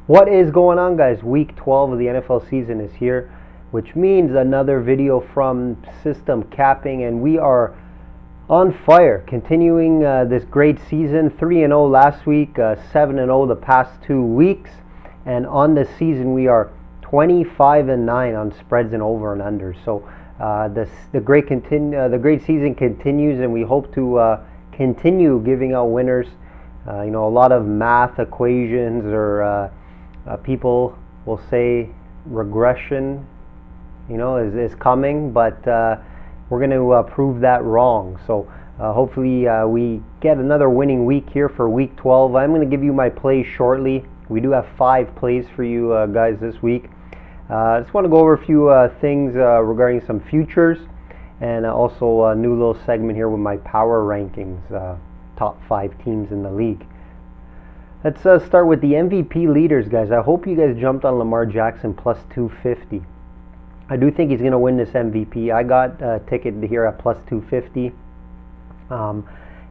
What is going on, guys? Week 12 of the NFL season is here, which means another video from System Capping, and we are on fire, continuing this great season. 3-0 last week, 7-0 the past 2 weeks, and on this season we are 25-9 on spreads and over and under. So the great season continues, and we hope to continue giving out winners. A lot of math equations or people will say regression, is coming, but we're going to prove that wrong. So hopefully we get another winning week here for week 12. I'm going to give you my plays shortly. We do have 5 plays for you guys this week. I just want to go over a few things regarding some futures, and also a new little segment here with my power rankings, top 5 teams in the league. Let's start with the MVP leaders, guys. I hope you guys jumped on Lamar Jackson plus 250. I do think he's going to win this MVP. I got a ticket here at plus 250.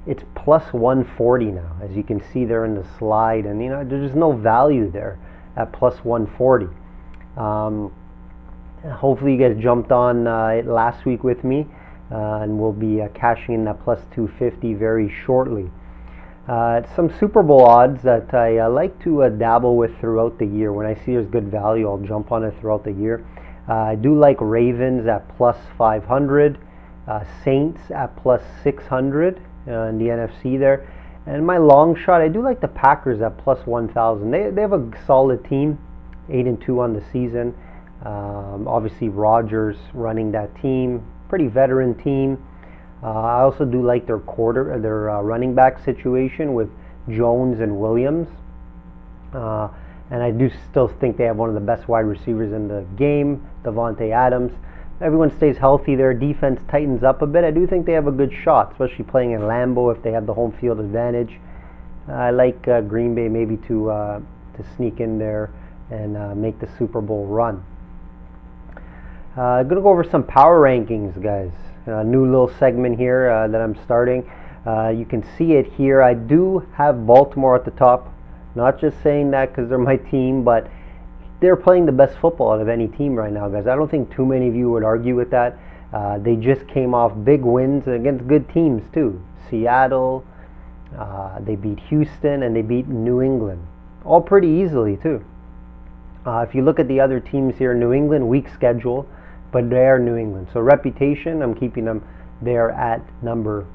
It's plus 140 now, as you can see there in the slide. And, there's just no value there at plus 140. Hopefully you guys jumped on it last week with me. And we'll be cashing in that plus 250 very shortly. Some Super Bowl odds that I like to dabble with throughout the year. When I see there's good value, I'll jump on it throughout the year. I do like Ravens at plus 500, Saints at plus 600 in the NFC there. And my long shot, I do like the Packers at plus 1,000. They have a solid team, 8-2 on the season. Obviously Rodgers running that team, pretty veteran team. I also do like their running back situation with Jones and Williams. And I do still think they have one of the best wide receivers in the game, Davante Adams. Everyone stays healthy. Their defense tightens up a bit. I do think they have a good shot, especially playing in Lambeau if they have the home field advantage. I like Green Bay maybe to sneak in there and make the Super Bowl run. I'm going to go over some power rankings, guys. A new little segment here that I'm starting. You can see it here. I do have Baltimore at the top. Not just saying that because they're my team, but they're playing the best football out of any team right now, guys. I don't think too many of you would argue with that. They just came off big wins against good teams too. Seattle, they beat Houston, and they beat New England. All pretty easily too. If you look at the other teams here, New England, weak schedule, but they're New England. So reputation, I'm keeping them there at number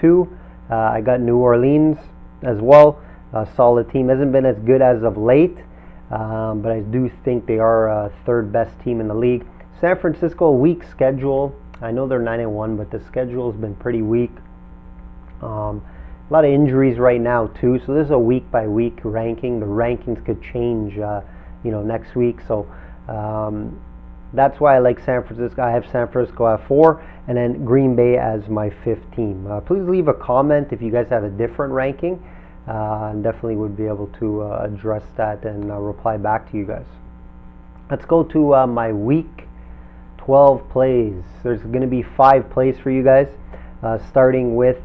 2. I got New Orleans as well. A solid team. Hasn't been as good as of late, but I do think they are third best team in the league. San Francisco, weak schedule. I know they're 9-1, but the schedule has been pretty weak. A lot of injuries right now too, so this is a week by week ranking. The rankings could change, next week. So that's why I like San Francisco. I have San Francisco at 4, and then Green Bay as my 5th team. Please leave a comment if you guys have a different ranking. And definitely would be able to address that and reply back to you guys. Let's go to my week 12 plays. There's going to be 5 plays for you guys, starting with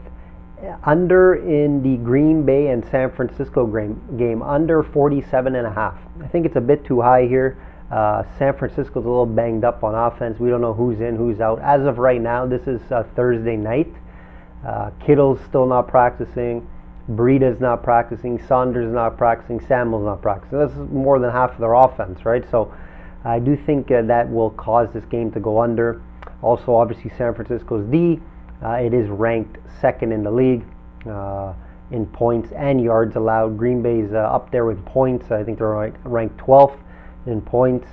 under in the Green Bay and San Francisco game, under 47.5. I think it's a bit too high here. San Francisco's a little banged up on offense. We don't know who's in, who's out. As of right now, this is Thursday night. Kittle's still not practicing. Breida's not practicing, Saunders not practicing, Samuel's not practicing. That's more than half of their offense, right? So I do think that will cause this game to go under. Also, obviously, San Francisco's D, it is ranked 2nd in the league in points and yards allowed. Green Bay's up there with points. I think they're ranked 12th in points.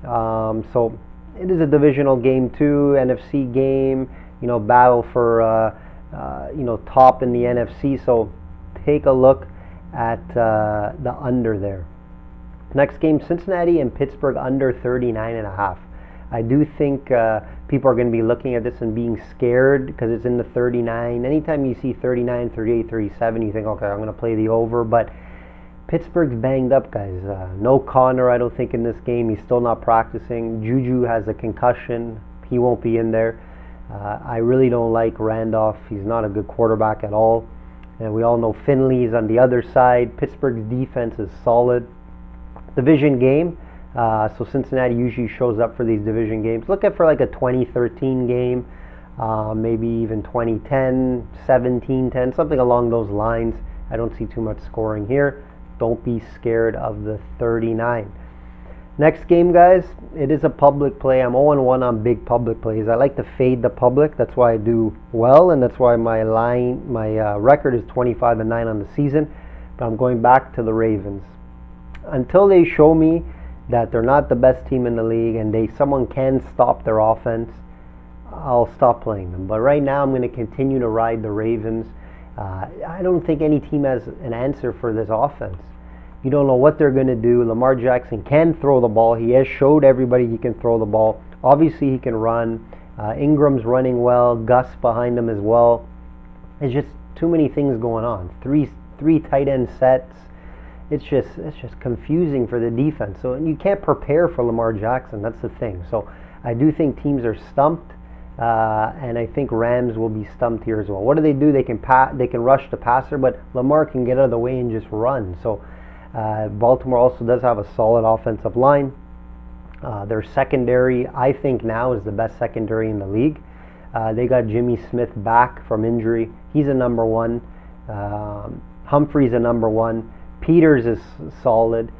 So it is a divisional game too, NFC game, battle for, top in the NFC. So take a look at the under there. Next game, Cincinnati and Pittsburgh under 39.5. I do think people are going to be looking at this and being scared because it's in the 39. Anytime you see 39, 38, 37, you think, okay, I'm going to play the over. But Pittsburgh's banged up, guys. No Connor, I don't think, in this game. He's still not practicing. Juju has a concussion. He won't be in there. I really don't like Randolph. He's not a good quarterback at all. And we all know Finley's on the other side. Pittsburgh's defense is solid. Division game. So Cincinnati usually shows up for these division games. Look at for like a 2013 game, maybe even 2010, 17-10, something along those lines. I don't see too much scoring here. Don't be scared of the 39. Next game, guys, it is a public play. I'm 0-1 on big public plays. I like to fade the public. That's why I do well, and that's why my record is 25-9 on the season. But I'm going back to the Ravens. Until they show me that they're not the best team in the league and someone can stop their offense, I'll stop playing them. But right now, I'm going to continue to ride the Ravens. I don't think any team has an answer for this offense. You don't know what they're going to do. Lamar Jackson can throw the ball. He has showed everybody he can throw the ball. Obviously, he can run. Ingram's running well. Gus behind him as well. It's just too many things going on. Three tight end sets. It's just confusing for the defense. So you can't prepare for Lamar Jackson. That's the thing. So I do think teams are stumped. And I think Rams will be stumped here as well. What do? They can rush the passer, but Lamar can get out of the way and just run. So Baltimore also does have a solid offensive line. Their secondary, I think now, is the best secondary in the league. They got Jimmy Smith back from injury. He's a number one. Humphrey's a number one. Peters is solid.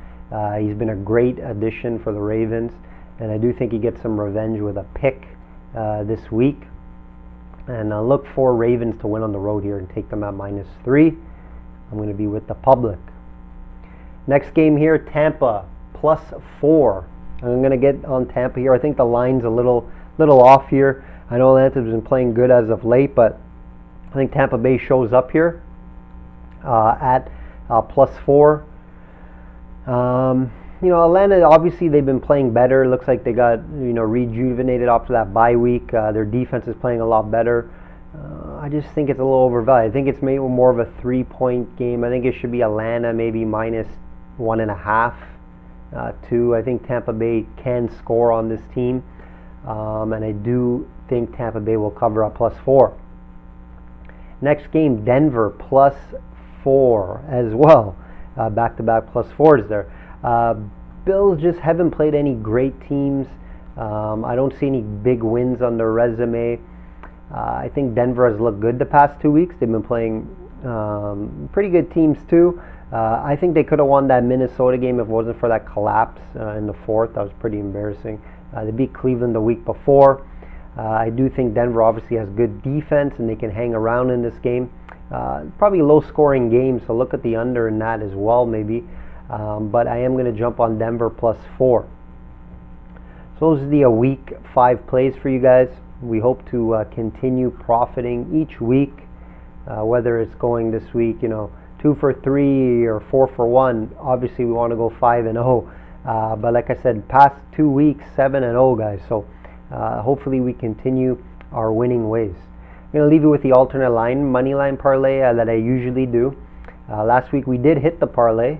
He's been a great addition for the Ravens. And I do think he gets some revenge with a pick this week. And look for Ravens to win on the road here and take them at -3. I'm going to be with the public. Next game here, Tampa +4. I'm going to get on Tampa here. I think the line's a little off here. I know Atlanta's been playing good as of late, but I think Tampa Bay shows up here at +4. Atlanta, obviously they've been playing better. Looks like they got rejuvenated after that bye week. Their defense is playing a lot better. I just think it's a little overvalued. I think it's maybe more of a 3-point game. I think it should be Atlanta maybe -1.5, 2. I think Tampa Bay can score on this team, and I do think Tampa Bay will cover a +4. Next game, Denver +4 as well. Back-to-back +4s there. Bills just haven't played any great teams. I don't see any big wins on their resume. I think Denver has looked good the past 2 weeks. They've been playing pretty good teams too. I think they could have won that Minnesota game if it wasn't for that collapse in the fourth. That was pretty embarrassing. They beat Cleveland the week before. I do think Denver obviously has good defense and they can hang around in this game. Probably a low-scoring game, so look at the under in that as well maybe. But I am going to jump on Denver +4. So those are the week 5 plays for you guys. We hope to continue profiting each week, whether it's going this week, 2 for 3 or 4 for 1. Obviously, we want to go 5-0. But like I said, past 2 weeks, 7-0, guys. So hopefully we continue our winning ways. I'm going to leave you with the alternate line, money line parlay that I usually do. Last week we did hit the parlay,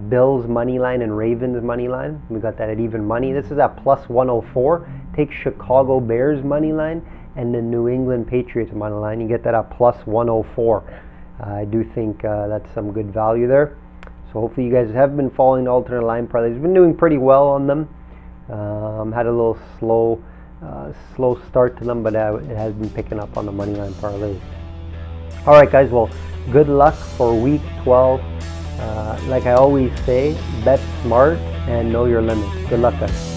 Bills money line and Ravens money line. We got that at even money. This is at +104. Take Chicago Bears money line and the New England Patriots money line. You get that at +104. I do think that's some good value there. So hopefully you guys have been following the alternate line parlays. Been doing pretty well on them. Had a little slow start to them, but it has been picking up on the money line parlays. All right, guys. Well, good luck for week 12. Like I always say, bet smart and know your limits. Good luck, guys.